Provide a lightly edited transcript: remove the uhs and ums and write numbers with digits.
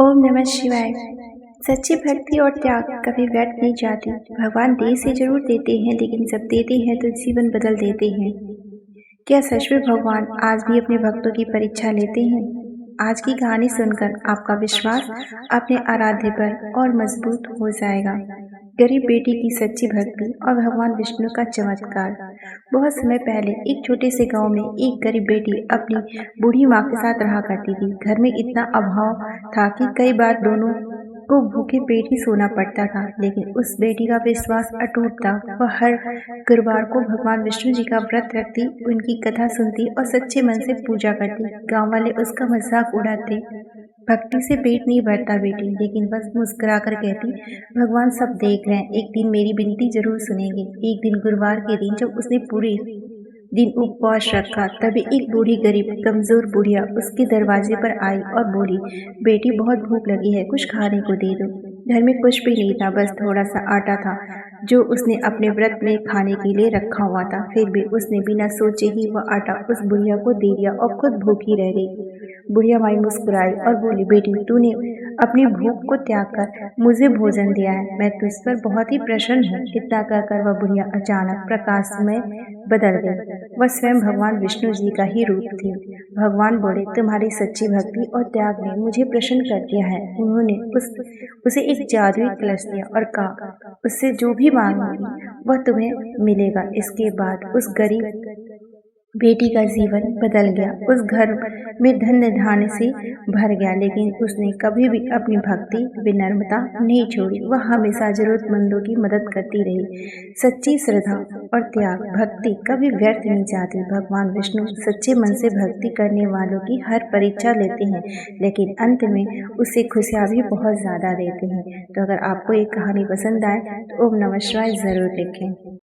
ओम नमः शिवाय। सच्ची भक्ति और त्याग कभी व्यर्थ नहीं जाती। भगवान दे से जरूर देते हैं, लेकिन जब देते हैं तो जीवन बदल देते हैं। क्या सच में भगवान आज भी अपने भक्तों की परीक्षा लेते हैं? आज की कहानी सुनकर आपका विश्वास अपने आराध्य पर और मजबूत हो जाएगा। गरीब बेटी की सच्ची भक्ति और भगवान विष्णु का चमत्कार। बहुत समय पहले एक छोटे से गांव में एक गरीब बेटी अपनी बूढ़ी माँ के साथ रहा करती थी। घर में इतना अभाव था कि कई बार दोनों को भूखे पेट ही सोना पड़ता था, लेकिन उस बेटी का विश्वास अटूट था। वह हर गुरुवार को भगवान विष्णु जी का व्रत रखती, उनकी कथा सुनती और सच्चे मन से पूजा करती। गांव वाले उसका मजाक उड़ाते, भक्ति से पेट नहीं भरता बेटी, लेकिन बस मुस्कुरा कर कहती, भगवान सब देख रहे हैं, एक दिन मेरी विनती जरूर सुनेंगे। एक दिन गुरुवार के दिन जब उसने पूरे दिन उपवास रखा, तभी एक बूढ़ी गरीब कमजोर बुढ़िया उसके दरवाजे पर आई और बोली, बेटी बहुत भूख लगी है, कुछ खाने को दे दो। घर में कुछ भी नहीं था, बस थोड़ा सा आटा था जो उसने अपने व्रत में खाने के लिए रखा हुआ था। फिर भी उसने बिना सोचे ही वह आटा उस बुढ़िया को दे दिया और खुद भूखी रह गई। बुढ़िया माई मुस्कुराई और बोली, बेटी तूने अपनी भूख को त्याग कर मुझे भोजन दिया है, मैं तुझ पर बहुत ही प्रसन्न हूँ। इतना कहकर वह बुढ़िया अचानक प्रकाश में बदल गई। वह स्वयं भगवान विष्णु जी का ही रूप थी। भगवान बोले, तुम्हारी सच्ची भक्ति और त्याग ने मुझे प्रसन्न कर दिया है। उन्होंने उसे एक जादुई कलश दिया और कहा, उससे जो भी मांगोगी वह तुम्हें मिलेगा। इसके बाद उस गरीब बेटी का जीवन बदल गया। उस घर में धन धान्य से भर गया, लेकिन उसने कभी भी अपनी भक्ति विनम्रता नहीं छोड़ी। वह हमेशा जरूरतमंदों की मदद करती रही। सच्ची श्रद्धा और त्याग भक्ति कभी व्यर्थ नहीं जाती। भगवान विष्णु सच्चे मन से भक्ति करने वालों की हर परीक्षा लेते हैं, लेकिन अंत में उसे खुशियाँ भी बहुत ज्यादा देते हैं। तो अगर आपको ये कहानी पसंद आए तो ओम नमः शिवाय जरूर लिखें।